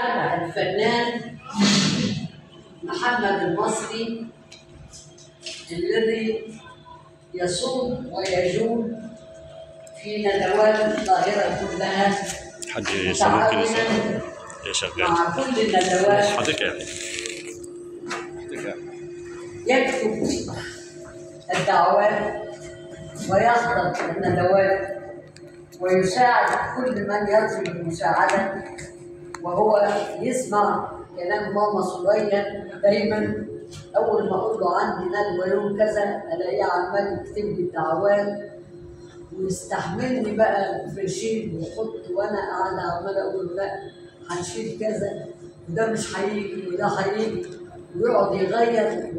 الفنان محمد المصري الذي يصوم ويجول في ندوات القاهرة كلها مع كل الندوات. يكتب الدعوات ويحضر الندوات ويساعد كل من يطلب المساعدة، وهو يسمع كلام ماما صغير دايما. أول ما أقول له عندي ندوة يوم كذا ألاقيه عمال يكتب لي الدعوات ويستحملني بقى في شيء ويحط، وأنا قاعدة عمال أقول لا هنشيل كذا وده مش هيجي وده هيجي، ويقعد يغير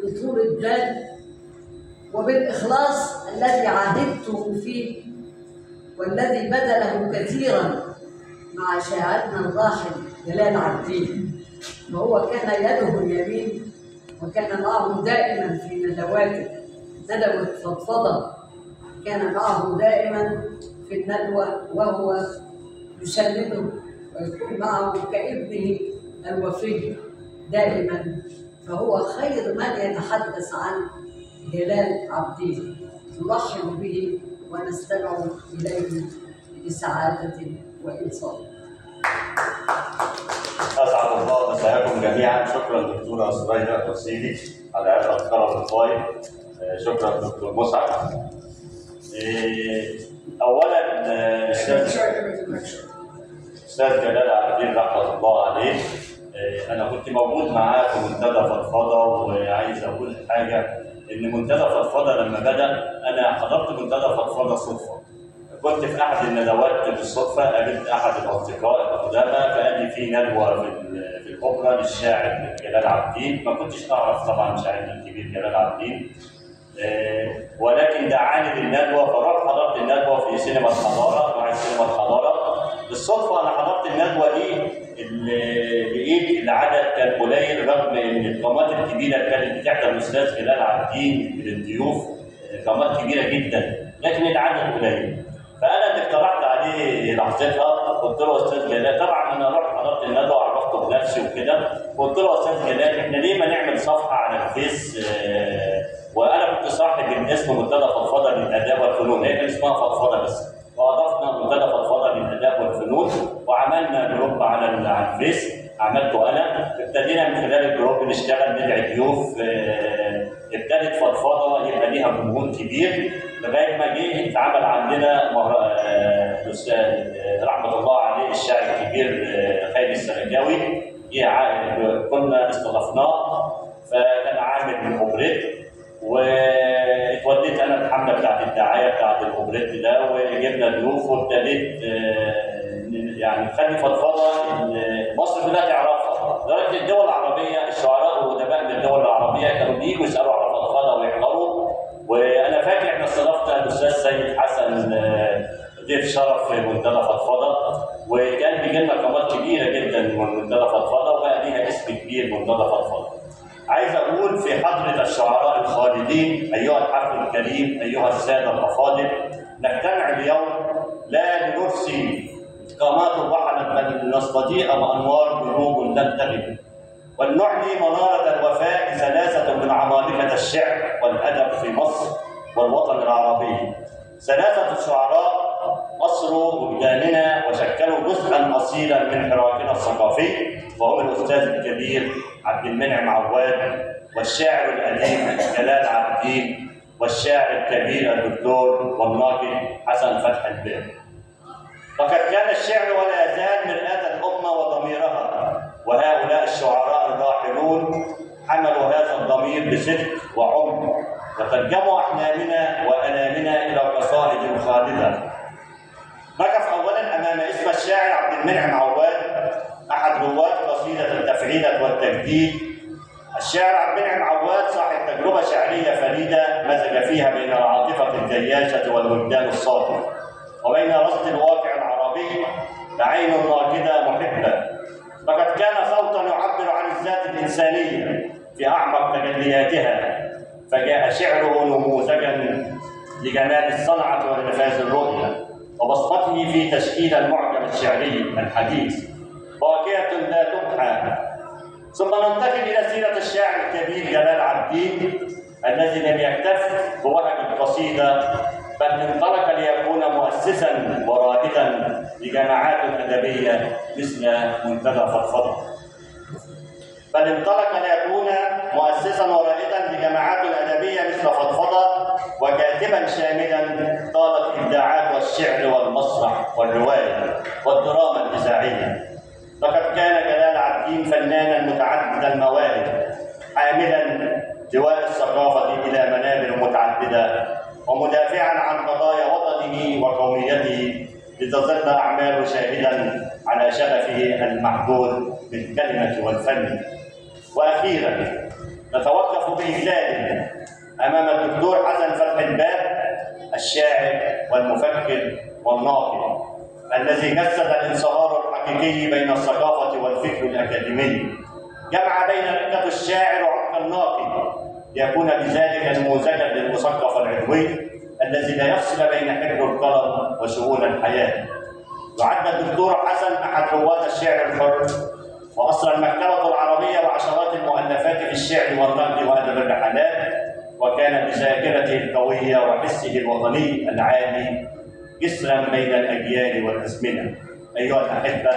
بطولة بال وبالإخلاص الذي عاهدته فيه والذي بذله كثيرا مع شاعرنا الراحل جلال عابدين. وهو كان يده اليمين وكان معه دائما في ندواته. ندوة فضفضة كان معه دائما في الندوة، وهو يسنده ويكون معه كابنه الوفي دائما. فهو خير من يتحدث عن جلال عابدين. نرحب به ونستمع إليه بسعادة وإنصاف. أسعد الله مساءكم جميعا. شكرا دكتورة سرية توسيلي على هذا الكرم الطيب. شكرا دكتور مسعد. أولا أستاذ جلال عابدين رحمة الله عليه، أنا كنت موجود معاه في منتدى فضفضة، وعايز أقول حاجة إن منتدى فضفضة لما بدأ أنا حضرت منتدى فضفضة صدفة. كنت في أحد الندوات بالصدفة، قابلت أحد الأصدقاء القدامى فقال لي في ندوة في الأوبرا للشاعر جلال عابدين. ما كنتش أعرف طبعا شاعرنا الكبير جلال عابدين، ولكن دعاني للندوة فرحت حضرت الندوة في سينما الحضارة مع سينما الحضارة. بالصدفة أنا حضرت الندوة دي لقيت العدد كان قليل، رغم إن القامات الكبيرة كانت بتحضر الأستاذ جلال عابدين من الضيوف، قامات كبيرة جدا، لكن العدد قليل. فأنا اللي اقترحت عليه لحظتها، قلت له أستاذ جلال، طبعا أنا رحت حضرت الندوة وعرفته بنفسي وكده، قلت له أستاذ جلال إحنا ليه ما نعمل صفحة على الفيس؟ وأنا كنت صاحب الاسم منتدى فضفضة للآداب والفنون، هي كان اسمها فضفضة بس، وأضفنا منتدى فضفضة للآداب والفنون وعملنا جروب على الفيس، عملته أنا. ابتدينا من خلال الجروب نشتغل ندعي ضيوف، ابتدت فضفضة يبقى ليها جمهور كبير لغايه ما جه اتعمل عندنا الاستاذ رحمه الله عليه الشاعر الكبير خالد السرجاوي، كنا استضفناه فكان عامل اوبريت، واتوديت انا الحمله بتاعت الدعايه بتاعت الاوبريت ده، وجبنا ضيوف وابتديت يعني نخلي فضفضه مصر كلها تعرفها. لدرجه الدول العربيه الشعراء والادباء من الدول العربيه كانوا بييجوا يسالوا على فضفضه ويحضروا. وانا فاكر احنا استضفت الاستاذ سيد حسن ضيف شرف في منتدى فضفضه، وكان بيجي لنا قامات كبيره جدا من منتدى فضفضه، وبقى ليها اسم كبير منتدى فضفضه. عايز اقول في حضره الشعراء الخالدين ايها الحفل الكريم، ايها الساده الافاضل، نجتمع اليوم لا لنرسي قامات وحدت، بل نستضيء بانوار قلوب لم تغب، ولنعلي منارة الوفاء ثلاثة من عمالقة الشعر والأدب في مصر والوطن العربي. ثلاثة شعراء أسروا وجداننا وشكلوا جزءا أصيلا من حراكنا الثقافي، وهم الأستاذ الكبير عبد المنعم عواد، والشاعر الأديب جلال عابدين، والشاعر الكبير الدكتور والناقد حسن فتحي الباقي. فقد كان الشعر ولا يزال مرآة الأمة وضميرها، وهؤلاء الشعراء الراحلون حملوا هذا الضمير بصدق وعمق، وترجموا أحلامنا وآلامنا إلى قصائد خالدة. نقف أولا أمام اسم الشاعر عبد المنعم عواد، أحد رواد قصيدة التفعيلة والتجديد. الشاعر عبد المنعم عواد صاحب تجربة شعرية فريدة مزج فيها بين العاطفة الجياشة والوجدان الصادق، وبين رصد الواقع العربي بعين ناقدة محبة. فقد كان صوتا يعبر عن الذات الإنسانية في أعمق تجلياتها، فجاء شعره نموذجا لجمال الصنعة ونفاذ الرؤية، وبسطته في تشكيل المعجم الشعري الحديث. باقية لا تمحى. ثم ننتقل إلى سيرة الشاعر الكبير جلال عابدين الذي لم يكتف بوهج القصيدة، بل انطلق ليكون مؤسسا ورائدا لجماعات أدبية مثل منتدى فضفضة. وكاتبا شاملا طالت ابداعاته الشعر والمسرح والروايه والدراما الاذاعيه. لقد كان جلال عابدين فنانا متعدد المواهب، حاملا لواء الثقافه الى منابر متعدده، ومدافعا عن قضايا وطنه وقوميته، لتظل اعماله شاهدا على شغفه المحدود بالكلمه والفن. واخيرا نتوقف باجلال امام الدكتور حسن فتح الباب، الشاعر والمفكر والناقد الذي جسد الانصهار الحقيقي بين الثقافه والفكر الاكاديمي، جمع بين رقه الشاعر وعمق الناقد، ليكون بذلك نموذجا للمثقف العلوي الذي لا يفصل بين حبر القلم وشؤون الحياه. يعد الدكتور حسن احد رواد الشعر الحر، واصل المكتبه العربيه وعشرات المؤلفات في الشعر والنقد وادب الرحلات، وكان بذاكرته القويه وحسه الوطني العالي جسرا بين الاجيال والازمنه. ايها الاحبه،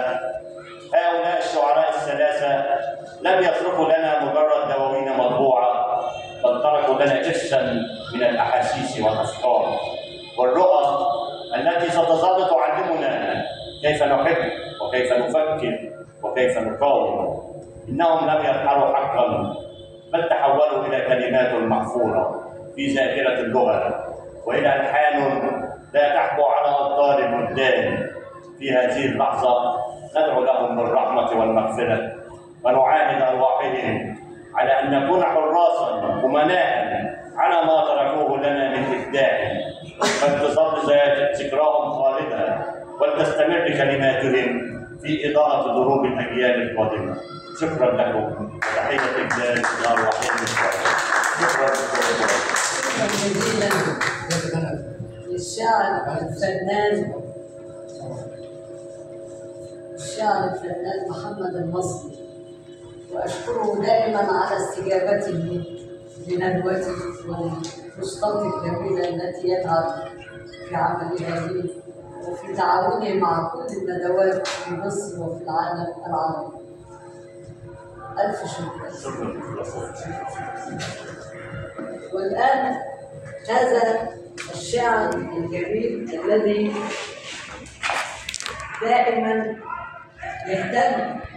هؤلاء الشعراء الثلاثه لم يتركوا لنا مجرد دواوين مطبوعه، بل تركوا لنا ارثا من الاحاسيس والافكار والرؤى التي ستظل تعلمنا كيف نحب وكيف نفكر وكيف نقاوم. انهم لم يرحلوا حقا، بل تحولوا الى كلمات محفوره في ذاكره اللغه، والى الحان لا تحبو على ابطال البلدان. في هذه اللحظه ندعو لهم بالرحمه والمغفره، ونعاهد ارواحهم على ان نكون حراسا امناء على ما تركوه لنا من ابداع، فلتظل ذكراهم خالده، ولتستمر كلماتهم في اضاءه دروب الاجيال القادمه. شكرا لكم، وتحيه الجلال لارواحهم. شكرا جزيلا للشاعر الفنان محمد المصري، واشكره دائما على استجابته لندوتي ونشطتي الجميله التي يتعب في عملها لي، وفي تعاونه مع كل الندوات في مصر وفي العالم العربي. ألف شكر. والآن هذا الشاعر الجميل الذي دائما يهتم